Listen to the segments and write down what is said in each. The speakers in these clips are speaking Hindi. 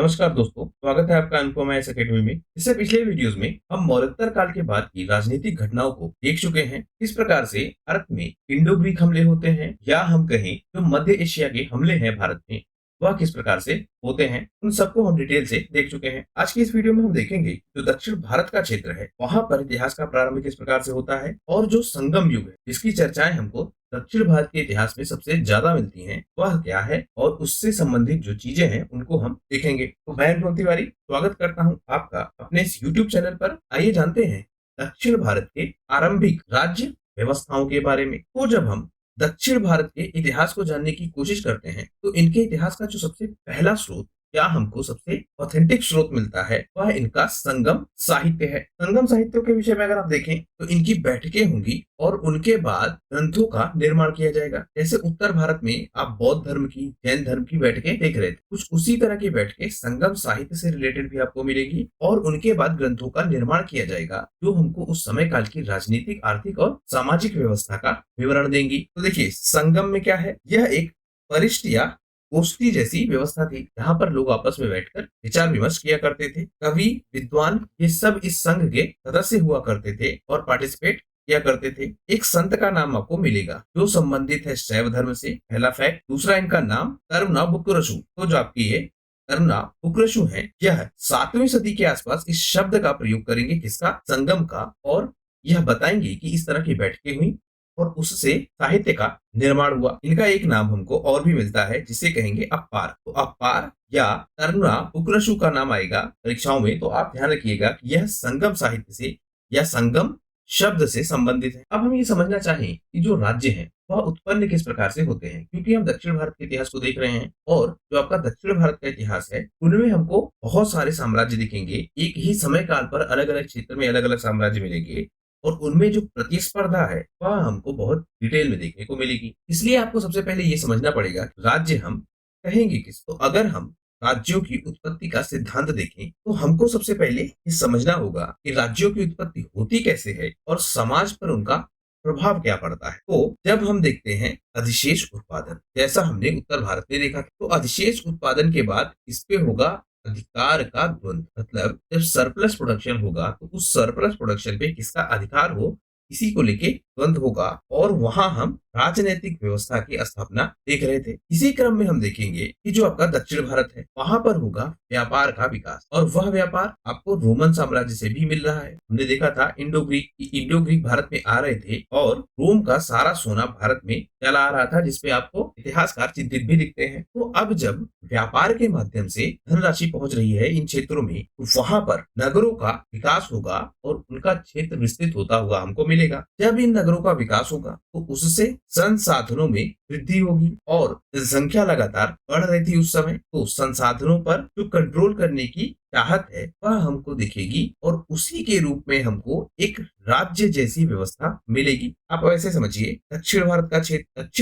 नमस्कार दोस्तों, स्वागत है आपका अनुपमा एस अकेडमी में। इससे पिछले वीडियोस में हम मौर्योत्तर काल के बाद की राजनीतिक घटनाओं को देख चुके हैं। किस प्रकार से भारत में इंडो ग्रीक हमले होते हैं या हम कहें जो मध्य एशिया के हमले हैं भारत में, वह किस प्रकार से होते हैं, उन सबको हम डिटेल से देख चुके हैं। आज की इस वीडियो में हम देखेंगे जो दक्षिण भारत का क्षेत्र है वहां पर इतिहास का प्रारंभ किस प्रकार से होता है और जो संगम युग है जिसकी चर्चाएं हमको दक्षिण भारत के इतिहास में सबसे ज्यादा मिलती हैं वह क्या है और उससे संबंधित जो चीजें हैं उनको हम देखेंगे। तो मैं अनुपम तिवारी स्वागत करता हूं आपका अपने इस YouTube चैनल पर। आइए जानते हैं दक्षिण भारत के आरंभिक राज्य व्यवस्थाओं के बारे में। तो जब हम दक्षिण भारत के इतिहास को जानने की कोशिश करते हैं तो इनके इतिहास का जो सबसे पहला स्रोत या हमको सबसे ऑथेंटिक स्रोत मिलता है वह इनका संगम साहित्य है। संगम साहित्यों के विषय में अगर आप देखें तो इनकी बैठकें होंगी और उनके बाद ग्रंथों का निर्माण किया जाएगा। जैसे उत्तर भारत में आप बौद्ध धर्म की, जैन धर्म की बैठकें देख रहे थे, कुछ उसी तरह की बैठकें संगम साहित्य से रिलेटेड भी आपको मिलेगी और उनके बाद ग्रंथों का निर्माण किया जाएगा जो हमको उस समय काल की राजनीतिक, आर्थिक और सामाजिक व्यवस्था का विवरण देंगी। तो देखिए संगम में क्या है, यह एक वरिष्ठ या गोष्ठी जैसी व्यवस्था थी जहां पर लोग आपस में बैठकर विचार विमर्श किया करते थे। कवि, विद्वान ये सब इस संघ के सदस्य हुआ करते थे और पार्टिसिपेट किया करते थे। एक संत का नाम आपको मिलेगा जो संबंधित है शैव धर्म से, पहला फैक्ट। दूसरा, इनका नाम तरुणा बुक्कुरशु। तो जो आपकी ये तरुणा बुक्कुरशु है, यह 7वीं सदी के आसपास इस शब्द का प्रयोग करेंगे किसका, संगम का, और यह बताएंगे कि इस तरह की बैठकें हुई और उससे साहित्य का निर्माण हुआ। इनका एक नाम हमको और भी मिलता है जिसे कहेंगे अप्पार। तो अप्पार या तरुणा बुक्कुरशु का नाम आएगा परीक्षाओं में, तो आप ध्यान रखिएगा कि यह संगम साहित्य से या संगम शब्द से संबंधित है। अब हम ये समझना चाहें कि जो राज्य हैं वह उत्पन्न किस प्रकार से होते हैं, क्योंकि हम दक्षिण भारत के इतिहास को देख रहे हैं और जो आपका दक्षिण भारत का इतिहास है उनमें हमको बहुत सारे साम्राज्य दिखेंगे। एक ही समय काल पर अलग अलग क्षेत्र में अलग अलग साम्राज्य मिलेंगे और उनमें जो प्रतिस्पर्धा है वह हमको बहुत डिटेल में देखने को मिलेगी। इसलिए आपको सबसे पहले ये समझना पड़ेगा कि राज्य हम कहेंगे किस। तो अगर हम राज्यों की उत्पत्ति का सिद्धांत देखें तो हमको सबसे पहले ये समझना होगा कि राज्यों की उत्पत्ति होती कैसे है और समाज पर उनका प्रभाव क्या पड़ता है। तो जब हम देखते हैं अधिशेष उत्पादन, जैसा हमने उत्तर भारत में देखा, तो अधिशेष उत्पादन के बाद इस पे होगा अधिकार का द्वंद। मतलब जब सरप्लस प्रोडक्शन होगा तो उस सरप्लस प्रोडक्शन पे किसका अधिकार हो, इसी को लेके द्वंद होगा और वहां हम राजनीतिक व्यवस्था की स्थापना देख रहे थे। इसी क्रम में हम देखेंगे कि जो आपका दक्षिण भारत है वहां पर होगा व्यापार का विकास और वह व्यापार आपको रोमन साम्राज्य से भी मिल रहा है। हमने देखा था इंडो ग्रीक भारत में आ रहे थे और रोम का सारा सोना भारत में चला आ रहा था, जिसपे आपको इतिहासकार चिंतित भी दिखते हैं। तो अब जब व्यापार के माध्यम से धनराशि पहुंच रही है इन क्षेत्रों में तो वहां पर नगरों का विकास होगा और उनका क्षेत्र विस्तृत होता हुआ हमको मिलेगा। जब इन नगरों का विकास होगा तो उससे संसाधनों में वृद्धि होगी और जनसंख्या लगातार बढ़ रही थी उस समय, तो संसाधनों पर जो कंट्रोल करने की चाहत है वह हमको दिखेगी और उसी के रूप में हमको एक राज्य जैसी व्यवस्था मिलेगी। आप ऐसे समझिए दक्षिण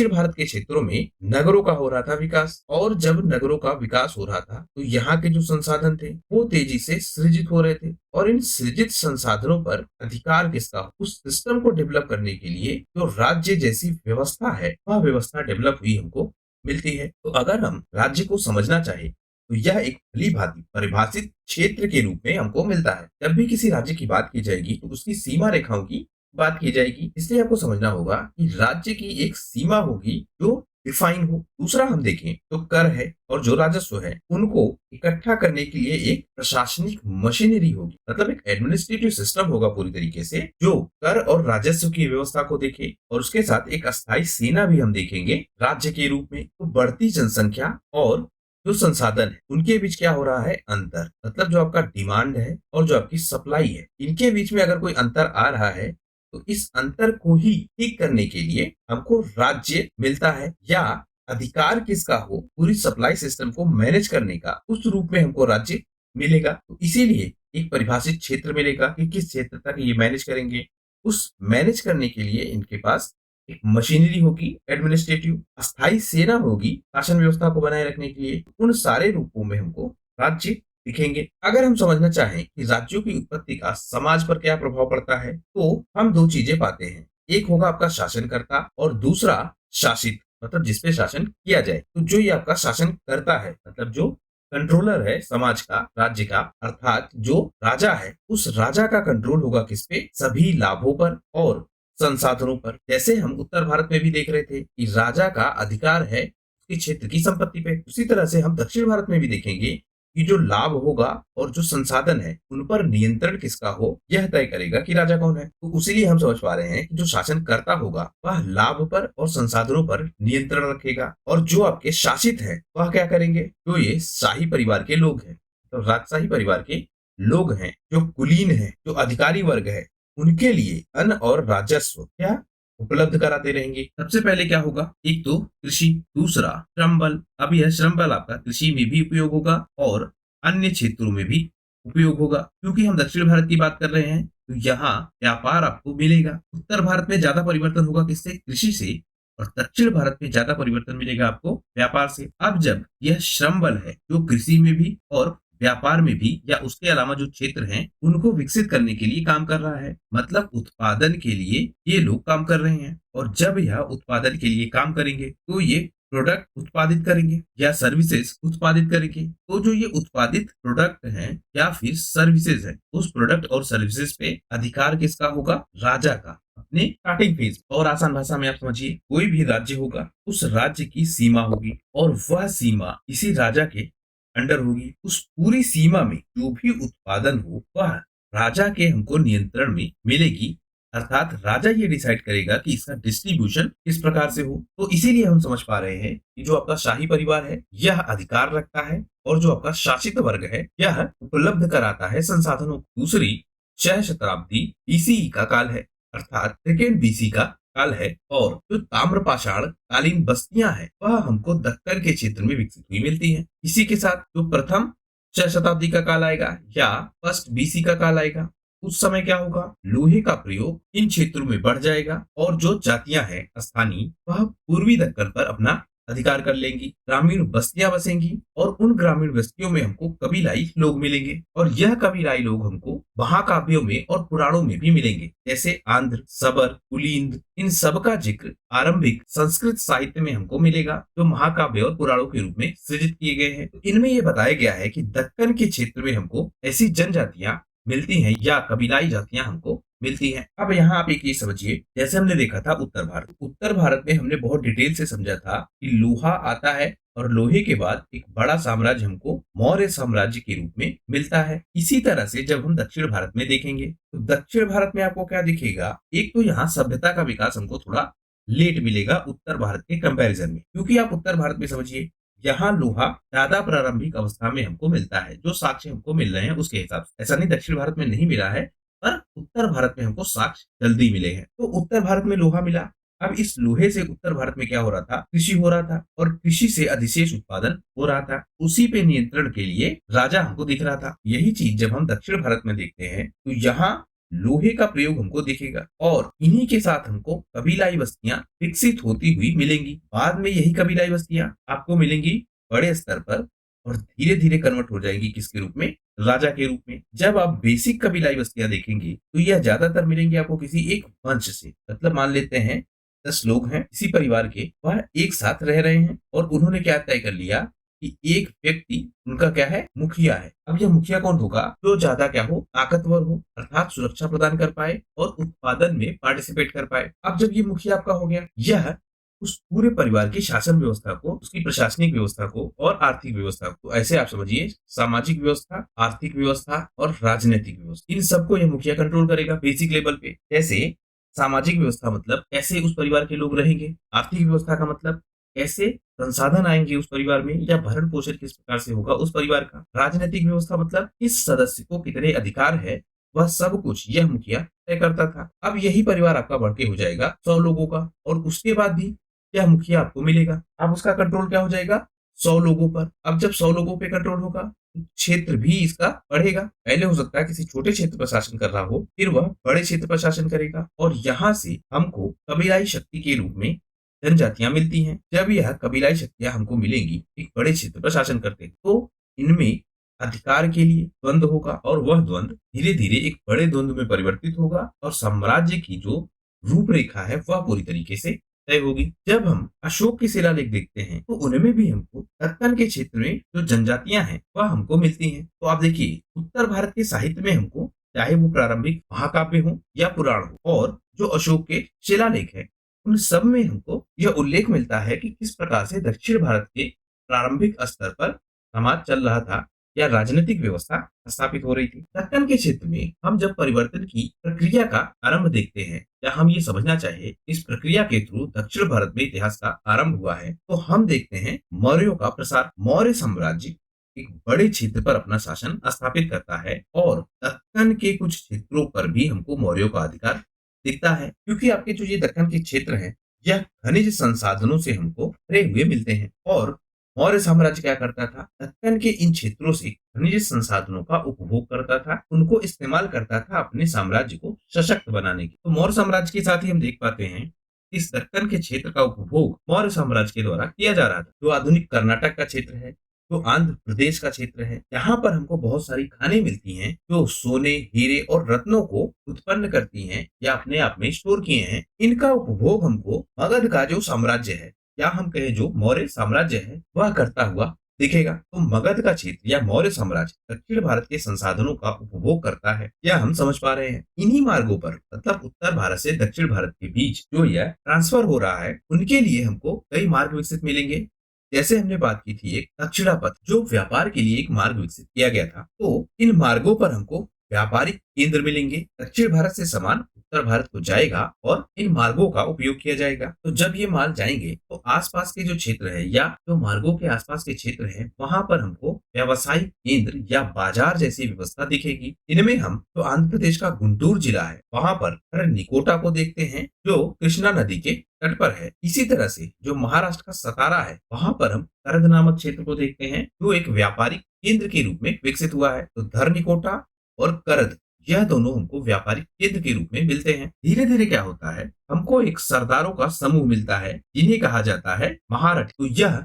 भारत के क्षेत्रों में नगरों का हो रहा था विकास और जब नगरों का विकास हो रहा था तो यहाँ के जो संसाधन थे वो तेजी से सृजित हो रहे थे और इन सृजित संसाधनों पर अधिकार किसका, उस सिस्टम को डेवलप करने के लिए जो राज्य जैसी व्यवस्था है वह व्यवस्था डेवलप हुई हमको मिलती है। तो अगर हम राज्य को समझना चाहे तो यह एक भली भांति परिभाषित क्षेत्र के रूप में हमको मिलता है। जब भी किसी राज्य की बात की जाएगी तो उसकी सीमा रेखाओं की बात की जाएगी, इसलिए आपको समझना होगा कि राज्य की एक सीमा होगी जो डिफाइन हो। दूसरा हम देखें तो कर है और जो राजस्व है उनको इकट्ठा करने के लिए एक प्रशासनिक मशीनरी होगी, मतलब एक एडमिनिस्ट्रेटिव सिस्टम होगा पूरी तरीके से जो कर और राजस्व की व्यवस्था को देखे और उसके साथ एक अस्थायी सेना भी हम देखेंगे राज्य के रूप में। तो बढ़ती जनसंख्या और जो संसाधन है उनके बीच क्या हो रहा है, अंतर। मतलब जो आपका डिमांड है और जो आपकी सप्लाई है इनके बीच में अगर कोई अंतर आ रहा है तो इस अंतर को ही ठीक करने के लिए हमको राज्य मिलता है या अधिकार किसका हो पूरी सप्लाई सिस्टम को मैनेज करने का, उस रूप में हमको राज्य मिलेगा। तो इसीलिए एक परिभाषित क्षेत्र मिलेगा कि किस क्षेत्र तक ये मैनेज करेंगे। उस मैनेज करने के लिए इनके पास एक मशीनरी होगी एडमिनिस्ट्रेटिव, अस्थायी सेना होगी शासन व्यवस्था को बनाए रखने के लिए। उन सारे रूपों में हमको राज्य दिखेंगे। अगर हम समझना चाहें कि राज्यों की उत्पत्ति का समाज पर क्या प्रभाव पड़ता है तो हम दो चीजें पाते हैं, एक होगा आपका शासनकर्ता और दूसरा शासित, मतलब जिसपे शासन किया जाए। तो जो ये आपका शासन करता है मतलब जो कंट्रोलर है समाज का, राज्य का, अर्थात जो राजा है उस राजा का कंट्रोल होगा किस पे? सभी लाभों पर और संसाधनों पर। जैसे हम उत्तर भारत में भी देख रहे थे कि राजा का अधिकार है उसके क्षेत्र की संपत्ति पे, उसी तरह से हम दक्षिण भारत में भी देखेंगे कि जो लाभ होगा और जो संसाधन है उन पर नियंत्रण किसका हो यह तय करेगा कि राजा कौन है। तो इसीलिए हम समझ पा रहे हैं कि जो शासनकर्ता होगा वह लाभ पर और संसाधनों पर नियंत्रण रखेगा, और जो आपके शासित है वह क्या करेंगे? जो ये शाही परिवार के लोग हैं, तो राजशाही परिवार के लोग हैं, जो कुलीन है, जो अधिकारी वर्ग है, उनके लिए अन्न और राजस्व क्या उपलब्ध कराते रहेंगे। सबसे पहले क्या होगा? एक तो कृषि, दूसरा श्रम बल। अब यह श्रम बल आपका कृषि में भी उपयोग होगा और अन्य क्षेत्रों में भी उपयोग होगा। क्योंकि हम दक्षिण भारत की बात कर रहे हैं तो यहाँ व्यापार आपको मिलेगा। उत्तर भारत में ज्यादा परिवर्तन होगा किससे? कृषि से। और दक्षिण भारत में ज्यादा परिवर्तन मिलेगा आपको व्यापार से। अब जब यह श्रम बल है जो कृषि में भी और व्यापार में भी या उसके अलावा जो क्षेत्र हैं उनको विकसित करने के लिए काम कर रहा है, मतलब उत्पादन के लिए ये लोग काम कर रहे हैं। और जब यह उत्पादन के लिए काम करेंगे तो ये प्रोडक्ट उत्पादित करेंगे या सर्विसेज उत्पादित करेंगे। तो जो ये उत्पादित प्रोडक्ट हैं या फिर सर्विसेज हैं, उस प्रोडक्ट और सर्विसेज पे अधिकार किसका होगा? राजा का, अपने स्टार्टिंग फेज। और आसान भाषा में आप समझिए, कोई भी राज्य होगा उस राज्य की सीमा होगी और वह सीमा इसी राजा के अंडर होगी। उस पूरी सीमा में जो भी उत्पादन हो वह राजा के हमको नियंत्रण में मिलेगी, अर्थात राजा ये डिसाइड करेगा कि इसका डिस्ट्रीब्यूशन किस प्रकार से हो। तो इसीलिए हम समझ पा रहे हैं कि जो आपका शाही परिवार है यह अधिकार रखता है और जो आपका शासित वर्ग है यह उपलब्ध कराता है संसाधनों को। दूसरी 6 शताब्दी बीसीई का काल है, अर्थात सेकेंड बीसी का काल है। और जो ताम्रपाषाण कालीन बस्तियां हैं वह हमको दक्कन के क्षेत्र में विकसित हुई मिलती हैं। इसी के साथ जो प्रथम 6 शताब्दी का काल आएगा या फर्स्ट बीसी का काल आएगा, उस समय क्या होगा? लोहे का प्रयोग इन क्षेत्रों में बढ़ जाएगा और जो जातियां हैं स्थानीय वह पूर्वी दक्कन पर अपना अधिकार कर लेंगी। ग्रामीण बस्तियां बसेंगी और उन ग्रामीण बस्तियों में हमको कबीलाई लोग मिलेंगे और यह कबीलाई लोग हमको महाकाव्यों में और पुराणों में भी मिलेंगे। जैसे आंध्र, सबर, कुलीन, इन सब का जिक्र आरंभिक संस्कृत साहित्य में हमको मिलेगा जो महाकाव्य और पुराणों के रूप में सृजित किए गए हैं। तो इनमें यह बताया गया है कि दक्कन के क्षेत्र में हमको ऐसी जनजातियां मिलती हैं या कबीलाई जातियां हमको मिलती हैं। अब यहाँ आप एक चीज समझिए, जैसे हमने देखा था उत्तर भारत में हमने बहुत डिटेल से समझा था कि लोहा आता है और लोहे के बाद एक बड़ा साम्राज्य हमको मौर्य साम्राज्य के रूप में मिलता है। इसी तरह से जब हम दक्षिण भारत में देखेंगे तो दक्षिण भारत में आपको क्या दिखेगा? एक तो यहाँ सभ्यता का विकास हमको थोड़ा लेट मिलेगा उत्तर भारत के कंपैरिजन में, क्योंकि आप उत्तर भारत में समझिए यहाँ लोहा ज्यादा प्रारंभिक अवस्था में हमको मिलता है। जो साक्ष्य हमको मिल रहे हैं उसके हिसाब से, ऐसा नहीं दक्षिण भारत में नहीं मिला है, पर उत्तर भारत में हमको साक्ष्य जल्दी मिले हैं। तो उत्तर भारत में लोहा मिला। अब इस लोहे से उत्तर भारत में क्या हो रहा था? कृषि हो रहा था और कृषि से अधिशेष उत्पादन हो रहा था। उसी पे नियंत्रण के लिए राजा हमको दिख रहा था। यही चीज जब हम दक्षिण भारत में देखते हैं तो यहाँ लोहे का प्रयोग हमको दिखेगा और इन्हीं के साथ हमको कबीलाई बस्तियां विकसित होती हुई मिलेंगी। बाद में यही कबीलाई बस्तियां आपको मिलेंगी बड़े स्तर पर और धीरे धीरे कन्वर्ट हो जाएंगी किसके रूप में? राजा के रूप में। जब आप बेसिक कबीलाई बस्तियां देखेंगे तो यह ज्यादातर मिलेंगी आपको किसी एक वंश से, मतलब मान लेते हैं 10 लोग हैं इसी परिवार के, वह एक साथ रह रहे हैं और उन्होंने क्या तय कर लिया कि एक व्यक्ति उनका क्या है? मुखिया है। अब यह मुखिया कौन होगा? जो ज्यादा क्या हो? ताकतवर हो, अर्थात सुरक्षा प्रदान कर पाए और उत्पादन में पार्टिसिपेट कर पाए। अब जब ये मुखिया आपका हो गया, यह उस पूरे परिवार की शासन व्यवस्था को, उसकी प्रशासनिक व्यवस्था को और आर्थिक व्यवस्था को, ऐसे आप समझिए सामाजिक व्यवस्था, आर्थिक व्यवस्था और राजनीतिक व्यवस्था, इन सबको यह मुखिया कंट्रोल करेगा बेसिक लेवल पे। जैसे सामाजिक व्यवस्था मतलब कैसे उस परिवार के लोग रहेंगे, आर्थिक व्यवस्था का मतलब कैसे संसाधन आएंगे उस परिवार में या भरण पोषण किस प्रकार से होगा उस परिवार का, राजनीतिक व्यवस्था मतलब किस सदस्य को कितने अधिकार है, वह सब कुछ यह मुखिया तय करता था। अब यही परिवार आपका बढ़ के हो जाएगा 100 लोगों का और उसके बाद भी यह मुखिया आपको मिलेगा। अब उसका कंट्रोल क्या हो जाएगा? 100 लोगों पर। अब जब 100 लोगों पे कंट्रोल होगा तो क्षेत्र भी इसका बढ़ेगा। पहले हो सकता है किसी छोटे क्षेत्र पर शासन कर रहा हो, फिर वह बड़े क्षेत्र पर शासन करेगा और यहाँ से हमको कबीलाई शक्ति के रूप में जनजातियां मिलती हैं। जब यह कबीलाई शक्तियां हमको मिलेंगी एक बड़े क्षेत्र पर शासन करते तो इनमें अधिकार के लिए द्वंद्व होगा और वह द्वंद्व धीरे धीरे एक बड़े द्वंद्व में परिवर्तित होगा और साम्राज्य की जो रूपरेखा है वह पूरी तरीके से तय होगी। जब हम अशोक के शिलालेख देखते हैं तो उनमें भी हमको दक्कन के क्षेत्र में जो जनजातियां हैं वह हमको मिलती हैं। तो आप देखिए उत्तर भारत के साहित्य में हमको चाहे वो प्रारंभिक महाकाव्य हो या पुराण हो और जो अशोक के शिलालेख है उन सब में हमको यह उल्लेख मिलता है कि किस प्रकार से दक्षिण भारत के प्रारंभिक स्तर पर समाज चल रहा था या राजनीतिक व्यवस्था स्थापित हो रही थी। दक्कन के क्षेत्र में हम जब परिवर्तन की प्रक्रिया का आरंभ देखते हैं या हम ये समझना चाहे इस प्रक्रिया के थ्रू दक्षिण भारत में इतिहास का आरंभ हुआ है तो हम देखते हैं मौर्यों का प्रसार। मौर्य साम्राज्य एक बड़े क्षेत्र पर अपना शासन स्थापित करता है और दक्कन के कुछ क्षेत्रों पर भी हमको मौर्यों का अधिकार दिखता है, क्योंकि आपके जो ये दक्कन के क्षेत्र हैं यह खनिज संसाधनों से हमको भरे हुए मिलते हैं। और मौर्य साम्राज्य क्या करता था, दक्कन के इन क्षेत्रों से खनिज संसाधनों का उपभोग करता था, उनको इस्तेमाल करता था अपने साम्राज्य को सशक्त बनाने की। तो मौर्य साम्राज्य के साथ ही हम देख पाते हैं इस दक्कन के क्षेत्र का उपभोग मौर्य साम्राज्य के द्वारा किया जा रहा था। जो आधुनिक कर्नाटक का क्षेत्र है, जो आंध्र प्रदेश का क्षेत्र है, यहाँ पर हमको बहुत सारी खानें मिलती हैं जो सोने, हीरे और रत्नों को उत्पन्न करती हैं या अपने आप में स्टोर किए हैं। इनका उपभोग हमको मगध का जो साम्राज्य है या हम कहें जो मौर्य साम्राज्य है वह करता हुआ दिखेगा। तो मगध का क्षेत्र या मौर्य साम्राज्य दक्षिण भारत के संसाधनों का उपभोग करता है या हम समझ पा रहे हैं। इन्हीं मार्गों पर मतलब उत्तर भारत से दक्षिण भारत के बीच जो यह ट्रांसफर हो रहा है उनके लिए हमको कई मार्ग विकसित मिलेंगे। जैसे हमने बात की थी एक दक्षिणापथ जो व्यापार के लिए एक मार्ग विकसित किया गया था, तो इन मार्गों पर हमको व्यापारिक केंद्र मिलेंगे। दक्षिण भारत से सामान उत्तर भारत को जाएगा और इन मार्गों का उपयोग किया जाएगा। तो जब ये माल जाएंगे तो आसपास के जो क्षेत्र है या जो मार्गों के आसपास के क्षेत्र है वहां पर हमको व्यावसायिक केंद्र या बाजार जैसी व्यवस्था दिखेगी। इनमें हम जो आंध्र प्रदेश का गुंटूर जिला है वहां पर निकोटा को देखते हैं जो कृष्णा नदी के तट पर है। इसी तरह से जो महाराष्ट्र का सतारा है वहां पर हम करद नामक क्षेत्र को देखते हैं जो एक व्यापारिक केंद्र के रूप में विकसित हुआ है। तो धरनिकोटा और करद यह दोनों हमको व्यापारिक केंद्र के रूप में मिलते हैं। धीरे धीरे क्या होता है हमको एक सरदारों का समूह मिलता है जिन्हें कहा जाता है महारठ। तो यह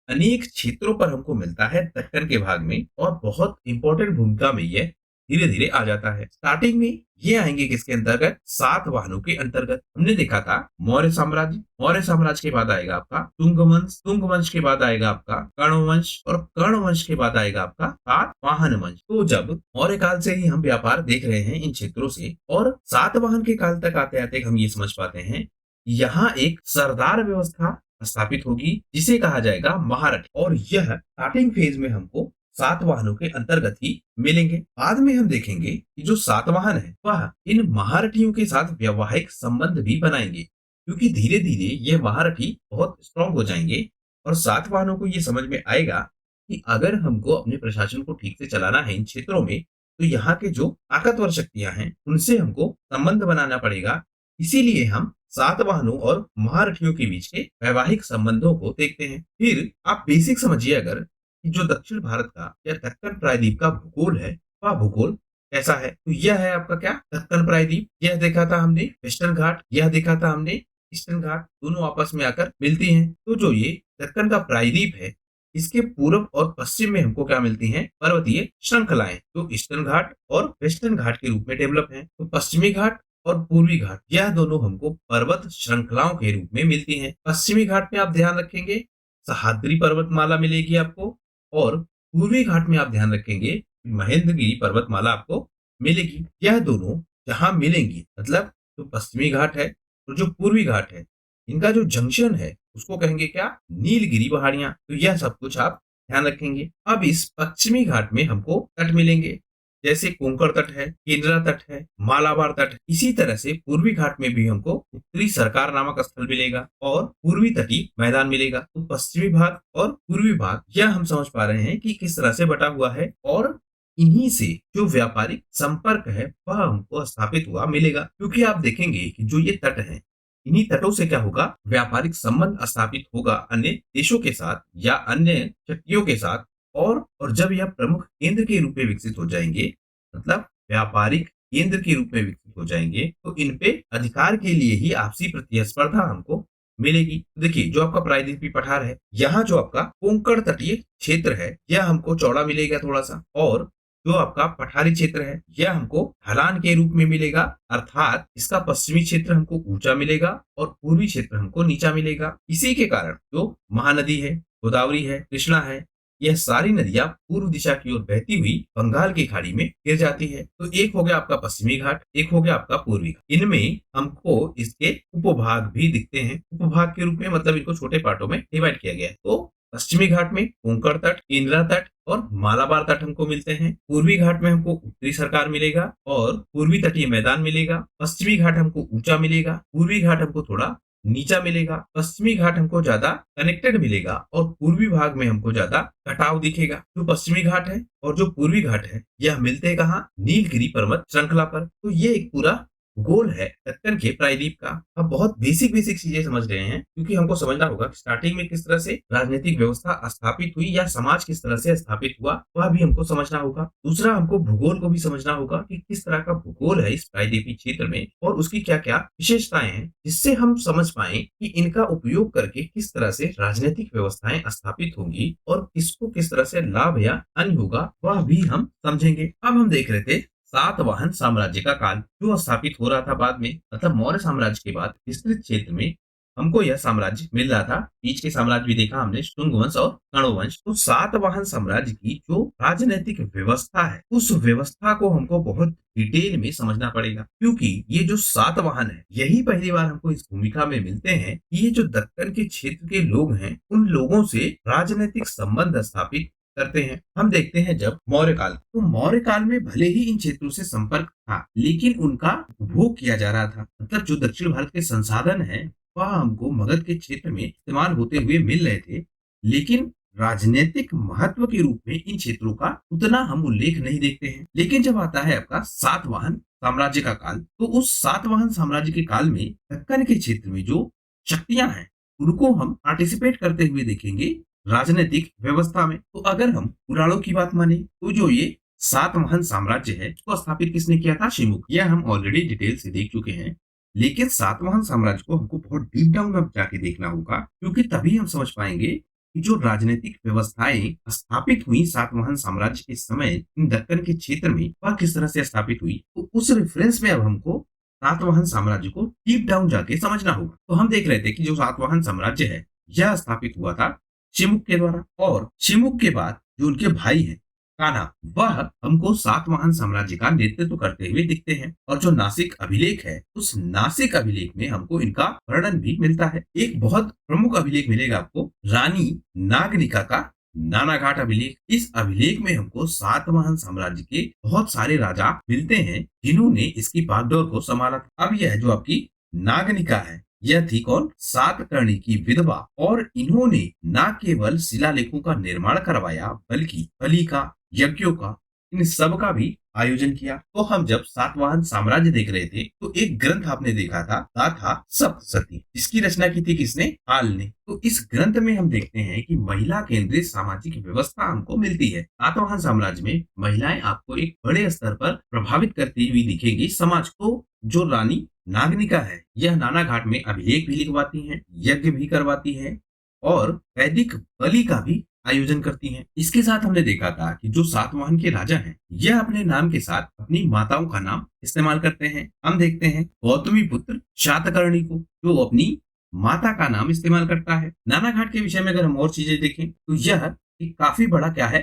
अनेक क्षेत्रों पर हमको मिलता है दक्कन के भाग में और बहुत इंपॉर्टेंट भूमिका में यह धीरे धीरे आ जाता है। स्टार्टिंग में ये आएंगे किसके अंतर्गत, सातवाहनों के अंतर्गत। हमने देखा था मौर्य साम्राज्य, मौर्य साम्राज्य के बाद आएगा आपका तुंग वंश, तुंग वंश के बाद आएगा आपका कर्ण वंश और कर्ण वंश के बाद आएगा आपका सातवाहन वंश। तो जब मौर्य काल से ही हम व्यापार देख रहे हैं इन क्षेत्रों से और सातवाहन के काल तक आते आते हम ये समझ पाते हैं यहाँ एक सरदार व्यवस्था स्थापित होगी जिसे कहा जाएगा महारठ। और यह स्टार्टिंग फेज में हमको सातवाहनों के अंतर्गत ही मिलेंगे। बाद में हम देखेंगे कि जो सातवाहन है वह इन महारठियों के साथ वैवाहिक संबंध भी बनाएंगे, क्योंकि धीरे धीरे ये महारठी बहुत स्ट्रांग हो जाएंगे और सातवाहनों को ये समझ में आएगा कि अगर हमको अपने प्रशासन को ठीक से चलाना है इन क्षेत्रों में तो यहाँ के जो ताकतवर शक्तियां हैं उनसे हमको संबंध बनाना पड़ेगा। इसीलिए हम सातवाहनों और महारठियों के बीच के वैवाहिक संबंधों को देखते हैं। फिर आप बेसिक समझिए अगर कि जो दक्षिण भारत का या दक्कन प्रायद्वीप का भूगोल है वह भूगोल कैसा है। तो यह है आपका क्या दक्कन प्रायद्वीप। यह देखा था हमने वेस्टर्न घाट, यह देखा था हमने ईस्टर्न घाट, दोनों आपस में आकर मिलती हैं। तो जो ये दक्कन का प्रायद्वीप है इसके पूर्व और पश्चिम में हमको क्या मिलती हैं, पर्वतीय श्रृंखलाएं जो ईस्टर्न घाट और वेस्टर्न घाट के रूप में डेवलप है। तो पश्चिमी घाट और पूर्वी घाट यह दोनों हमको पर्वत श्रृंखलाओं के रूप में मिलती हैं। पश्चिमी घाट में आप ध्यान रखेंगे सह्याद्री पर्वतमाला मिलेगी आपको और पूर्वी घाट में आप ध्यान रखेंगे महेंद्रगिरी पर्वतमाला आपको मिलेगी। यह दोनों जहां मिलेंगी मतलब जो पश्चिमी घाट है और जो पूर्वी घाट है इनका जो जंक्शन है उसको कहेंगे क्या, नीलगिरी पहाड़ियां। तो यह सब कुछ आप ध्यान रखेंगे। अब इस पश्चिमी घाट में हमको तट मिलेंगे जैसे कोंकण तट है, केंद्रा तट है, मालाबार तट। इसी तरह से पूर्वी घाट में भी हमको उत्तरी सरकार नामक स्थल मिलेगा और पूर्वी तटीय मैदान मिलेगा। तो पश्चिमी भाग और पूर्वी भाग यह हम समझ पा रहे हैं कि किस तरह से बटा हुआ है और इन्हीं से जो व्यापारिक संपर्क है वह हमको स्थापित हुआ मिलेगा। क्योंकि आप देखेंगे कि जो ये तट है इन्हीं तटों से क्या होगा, व्यापारिक संबंध स्थापित होगा अन्य देशों के साथ या अन्य शक्तियों के साथ। और जब यह प्रमुख केंद्र के रूप में विकसित हो जाएंगे मतलब व्यापारिक केंद्र के रूप में विकसित हो जाएंगे तो इन पे अधिकार के लिए ही आपसी प्रतिस्पर्धा हमको मिलेगी। देखिए जो आपका प्रायद्वीपीय पठार है यहाँ जो आपका कोंकण तटीय क्षेत्र है यह हमको चौड़ा मिलेगा थोड़ा सा और जो आपका पठारी क्षेत्र है यह हमको ढलान के रूप में मिलेगा, अर्थात इसका पश्चिमी क्षेत्र हमको ऊंचा मिलेगा और पूर्वी क्षेत्र हमको नीचा मिलेगा। इसी के कारण जो महानदी है, गोदावरी है, कृष्णा है, यह सारी नदियां पूर्व दिशा की ओर बहती हुई बंगाल की खाड़ी में गिर जाती है। तो एक हो गया आपका पश्चिमी घाट, एक हो गया आपका पूर्वी घाट। इनमें हमको इसके उपभाग भी दिखते हैं। उपभाग के रूप में मतलब इनको छोटे पार्टों में डिवाइड किया गया है। तो पश्चिमी घाट में कोंकण तट, इंदिरा तट और मालाबार तट हमको मिलते हैं। पूर्वी घाट में हमको उत्तरी सरकार मिलेगा और पूर्वी तटीय मैदान मिलेगा। पश्चिमी घाट हमको ऊंचा मिलेगा, पूर्वी घाट हमको थोड़ा नीचा मिलेगा। पश्चिमी घाट हमको ज्यादा कनेक्टेड मिलेगा और पूर्वी भाग में हमको ज्यादा कटाव दिखेगा। जो पश्चिमी घाट है और जो पूर्वी घाट है यह मिलते हैं कहाँ? नीलगिरी पर्वत श्रृंखला पर। तो ये एक पूरा गोल है दक्कन के प्रायद्वीप का। अब बहुत बेसिक बेसिक चीजें समझ रहे हैं, क्योंकि हमको समझना होगा कि स्टार्टिंग में किस तरह से राजनीतिक व्यवस्था स्थापित हुई या समाज किस तरह से स्थापित हुआ, वह भी हमको समझना होगा। दूसरा, हमको भूगोल को भी समझना होगा कि किस तरह का भूगोल है इस प्रायद्वीपीय क्षेत्र में और उसकी क्या क्या विशेषताएं हैं, जिससे हम समझ पाए कि इनका उपयोग करके किस तरह से राजनीतिक व्यवस्थाएं स्थापित होंगी और किसको किस तरह से लाभ या हानि होगा, वह भी हम समझेंगे। अब हम देख रहे थे सातवाहन साम्राज्य का काल जो स्थापित हो रहा था बाद में, मतलब मौर्य साम्राज्य के बाद विस्तृत क्षेत्र में हमको यह साम्राज्य मिल रहा था। बीच के साम्राज्य भी देखा हमने, शुंग वंश और कण्व वंश। तो सातवाहन साम्राज्य की जो राजनीतिक व्यवस्था है उस व्यवस्था को हमको बहुत डिटेल में समझना पड़ेगा, क्योंकि ये जो सातवाहन है यही पहली बार हमको इस भूमिका में मिलते हैं कि ये जो दक्कन के क्षेत्र के लोग हैं उन लोगों से राजनीतिक संबंध स्थापित करते हैं। हम देखते हैं जब मौर्य काल, तो मौर्य काल में भले ही इन क्षेत्रों से संपर्क था लेकिन उनका उपभोग किया जा रहा था। मतलब जो दक्षिण भारत के संसाधन है वह हमको मगध के क्षेत्र में इस्तेमाल होते हुए मिल रहे थे, लेकिन राजनीतिक महत्व के रूप में इन क्षेत्रों का उतना हम उल्लेख नहीं देखते हैं। लेकिन जब आता है आपका सातवाहन साम्राज्य का काल, तो उस सातवाहन साम्राज्य के काल में दक्कन के क्षेत्र में जो शक्तियां हैं उनको हम पार्टिसिपेट करते हुए देखेंगे राजनीतिक व्यवस्था में। तो अगर हम पुराणों की बात माने तो जो ये सातवाहन साम्राज्य है उसको स्थापित किसने किया था? शिमुक। यह हम ऑलरेडी डिटेल से देख चुके हैं, लेकिन सातवाहन साम्राज्य को हमको बहुत डीप डाउन में जाके देखना होगा, क्योंकि तभी हम समझ पाएंगे कि जो राजनीतिक व्यवस्थाएं स्थापित हुई सातवाहन साम्राज्य के समय इन दक्कन के क्षेत्र में वह किस तरह से स्थापित हुई। तो उस रेफरेंस में अब हमको सातवाहन साम्राज्य को डीप डाउन जाके समझना होगा। तो हम देख रहे थे कि जो सातवाहन साम्राज्य है यह स्थापित हुआ था शिमुक के द्वारा, और शिमुक के बाद जो उनके भाई हैं कान्हा, वह हमको सातवाहन साम्राज्य का नेतृत्व करते हुए दिखते हैं। और जो नासिक अभिलेख है उस नासिक अभिलेख में हमको इनका वर्णन भी मिलता है। एक बहुत प्रमुख अभिलेख मिलेगा आपको, रानी नागनिका का नानाघाट अभिलेख। इस अभिलेख में हमको सातवाहन साम्राज्य के बहुत सारे राजा मिलते हैं जिन्होंने इसकी बागडोर को संभाला था। अब यह जो आपकी नागनिका है यह थी कौन? सातकर्णी की विधवा, और इन्होंने न केवल शिलालेखों का निर्माण करवाया बल्कि बलि का, यज्ञों का, इन सब का भी आयोजन किया। तो हम जब सातवाहन साम्राज्य देख रहे थे तो एक ग्रंथ आपने देखा था, गाथा सप्तशती, जिसकी रचना की थी किसने? हाल ने। तो इस ग्रंथ में हम देखते हैं कि महिला केंद्रित सामाजिक व्यवस्था हमको मिलती है। सातवाहन साम्राज्य में महिलाएं आपको एक बड़े स्तर पर प्रभावित करती हुई दिखेंगी समाज को। जो रानी नागनिका है यह नानाघाट में अभिलेख भी लिखवाती हैं, यज्ञ भी करवाती हैं और वैदिक बलि का भी आयोजन करती हैं। इसके साथ हमने देखा था कि जो सातवाहन के राजा हैं यह अपने नाम के साथ अपनी माताओं का नाम इस्तेमाल करते हैं। हम देखते हैं गौतमी पुत्र शातकर्णी को जो अपनी माता का नाम इस्तेमाल करता है। नानाघाट के विषय में अगर हम और चीजें देखें तो यह एक काफी बड़ा क्या है?